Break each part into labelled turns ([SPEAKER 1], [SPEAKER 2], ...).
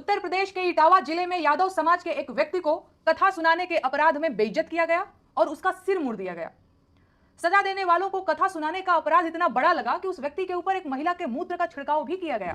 [SPEAKER 1] उत्तर प्रदेश के इटावा जिले में यादव समाज के एक व्यक्ति को कथा सुनाने के अपराध में बेइज्जत किया गया और उसका सिर मुड़ दिया गया। सजा देने वालों को कथा सुनाने का अपराध इतना बड़ा लगा कि उस व्यक्ति के ऊपर एक महिला के मूत्र का छिड़काव भी किया गया।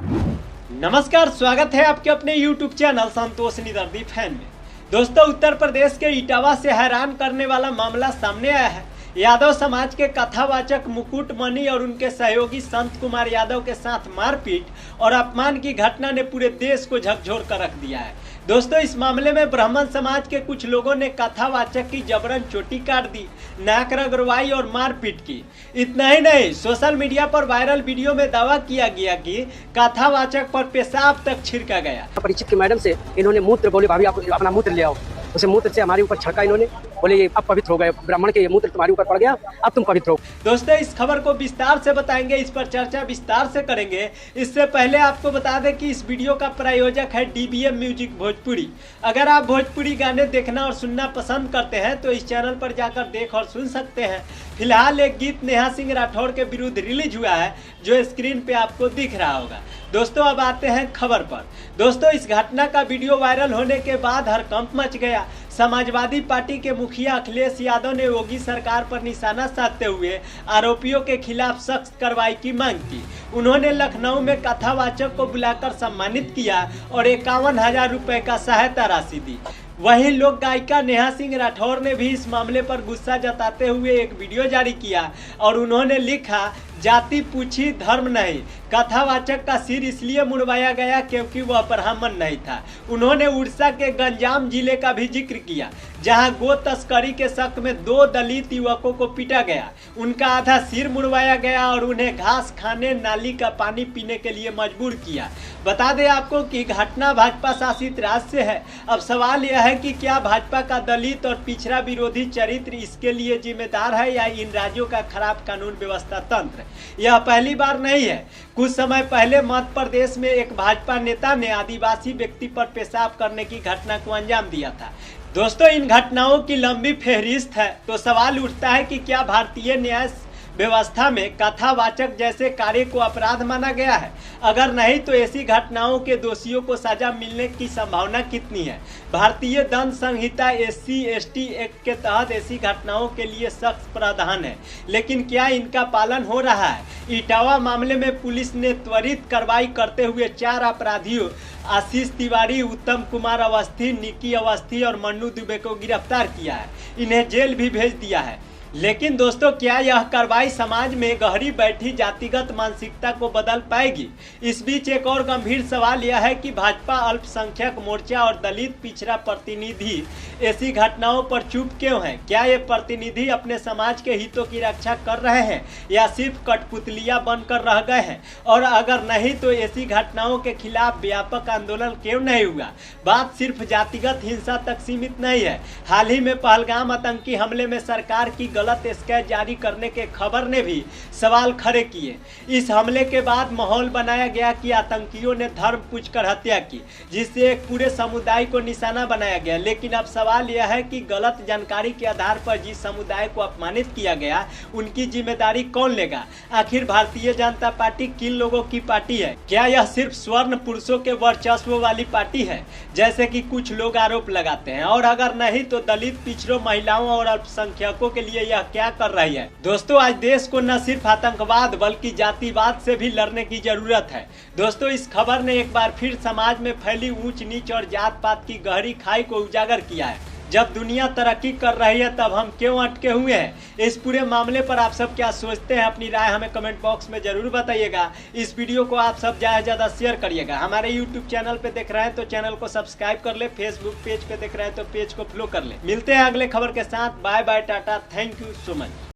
[SPEAKER 2] नमस्कार, स्वागत है आपके अपने YouTube चैनल संतोष निदर्दी फैन में। दोस्तों, उत्तर प्रदेश के इटावा से हैरान करने वाला मामला सामने आया है। यादव समाज के कथावाचक मुकुट मणि और उनके सहयोगी संत कुमार यादव के साथ मारपीट और अपमान की घटना ने पूरे देश को झकझोर कर रख दिया है। दोस्तों, इस मामले में ब्राह्मण समाज के कुछ लोगों ने कथावाचक की जबरन चोटी काट दी, नाक रगड़वाई और मारपीट की। इतना ही नहीं, सोशल मीडिया पर वायरल वीडियो में दावा किया गया कि कथावाचक पर पेशाब तक छिड़का गया।
[SPEAKER 3] परिचित की मैडम से इन्होंने मूत्र बोले, भाभी आप अपना मूत्र ले आओ। उसे मूत्र से हमारे ऊपर छड़का इन्होंने, बोले ये अब पवित्र हो गए, ब्राह्मण के ये मूत्र तुम्हारे ऊपर पड़ गया, अब तुम पवित्र हो।
[SPEAKER 2] दोस्तों, इस खबर को विस्तार से बताएंगे, इस पर चर्चा विस्तार से करेंगे। इससे पहले आपको बता दें कि इस वीडियो का प्रायोजक है DBM म्यूजिक भोजपुरी। अगर आप भोजपुरी गाने देखना और सुनना पसंद करते हैं तो इस चैनल पर जाकर देख और सुन सकते हैं। फिलहाल एक गीत नेहा सिंह राठौर के विरुद्ध रिलीज हुआ है जो स्क्रीन पे आपको दिख रहा होगा। दोस्तों, अब आते हैं खबर पर। दोस्तों, इस घटना का वीडियो वायरल होने के बाद हड़कंप मच गया। समाजवादी पार्टी के मुखिया अखिलेश यादव ने योगी सरकार पर निशाना साधते हुए आरोपियों के खिलाफ सख्त कार्रवाई की मांग की। उन्होंने लखनऊ में कथावाचक को बुलाकर सम्मानित किया और 51,000 रुपए का सहायता राशि दी। वहीं लोक गायिका नेहा सिंह राठौर ने भी इस मामले पर गुस्सा जताते हुए एक वीडियो जारी किया और उन्होंने लिखा, जाति पूछी धर्म नहीं। कथावाचक का सिर इसलिए मुड़वाया गया क्योंकि वह ब्राह्मण नहीं था। उन्होंने उड़ीसा के गंजाम जिले का भी जिक्र किया, जहां गो तस्करी के शक में 2 दलित युवकों को पीटा गया, उनका आधा सिर मुड़वाया गया और उन्हें घास खाने, नाली का पानी पीने के लिए मजबूर किया। बता दें आपको कि घटना भाजपा शासित राज्य से है। अब सवाल यह है कि क्या भाजपा का दलित और पिछड़ा विरोधी चरित्र इसके लिए जिम्मेदार है या इन राज्यों का खराब कानून व्यवस्था तंत्र। यह पहली बार नहीं है। कुछ समय पहले मध्य प्रदेश में एक भाजपा नेता ने आदिवासी व्यक्ति पर पेशाब करने की घटना को अंजाम दिया था। दोस्तों, इन घटनाओं की लंबी फहरिस्त है, तो सवाल उठता है कि क्या भारतीय न्याय व्यवस्था में कथावाचक जैसे कार्य को अपराध माना गया है? अगर नहीं तो ऐसी घटनाओं के दोषियों को सजा मिलने की संभावना कितनी है? भारतीय दंड संहिता SC/ST एक्ट के तहत ऐसी घटनाओं के लिए सख्त प्रावधान है, लेकिन क्या इनका पालन हो रहा है? इटावा मामले में पुलिस ने त्वरित कार्रवाई करते हुए 4 अपराधियों आशीष तिवारी, उत्तम कुमार अवस्थी, निकी अवस्थी और मन्नू दुबे को गिरफ्तार किया है। इन्हें जेल भी भेज दिया है। लेकिन दोस्तों, क्या यह कार्रवाई समाज में गहरी बैठी जातिगत मानसिकता को बदल पाएगी? इस बीच एक और गंभीर सवाल यह है कि भाजपा अल्पसंख्यक मोर्चा और दलित पिछड़ा प्रतिनिधि ऐसी घटनाओं पर चुप क्यों हैं? क्या ये प्रतिनिधि अपने समाज के हितों की रक्षा कर रहे हैं या सिर्फ कठपुतलियां बनकर रह गए हैं? और अगर नहीं तो ऐसी घटनाओं के खिलाफ व्यापक आंदोलन क्यों नहीं हुआ? बात सिर्फ जातिगत हिंसा तक सीमित नहीं है। हाल ही में पहलगाम आतंकी हमले में सरकार की गलत स्केच जारी करने के खबर ने भी सवाल खड़े किए। इस हमले के बाद माहौल बनाया गया कि आतंकियों ने धर्म पूछकर हत्या की, जिससे एक पूरे समुदाय को निशाना बनाया गया। लेकिन अब सवाल यह है कि गलत जानकारी के आधार पर जिस समुदाय को अपमानित किया गया, उनकी जिम्मेदारी कौन लेगा? आखिर भारतीय जनता पार्टी किन लोगों की पार्टी है? क्या यह सिर्फ स्वर्ण पुरुषों के वर्चस्व वाली पार्टी है, जैसे कि कुछ लोग आरोप लगाते हैं? और अगर नहीं तो दलित, पिछड़ों, महिलाओं और अल्पसंख्यकों के लिए यह क्या कर रही है? दोस्तों, आज देश को न सिर्फ आतंकवाद बल्कि जातिवाद से भी लड़ने की जरूरत है। दोस्तों, इस खबर ने एक बार फिर समाज में फैली ऊंच नीच और जात पात की गहरी खाई को उजागर किया है। जब दुनिया तरक्की कर रही है तब हम क्यों अटके हुए हैं? इस पूरे मामले पर आप सब क्या सोचते हैं? अपनी राय हमें कमेंट बॉक्स में जरूर बताइएगा। इस वीडियो को आप सब ज़्यादा से ज़्यादा शेयर करिएगा। हमारे YouTube चैनल पे देख रहे हैं तो चैनल को सब्सक्राइब कर ले, फेसबुक पेज पे देख रहे हैं तो पेज को फॉलो कर ले। मिलते हैं अगले खबर के साथ। Bye bye, tata, thank you so much.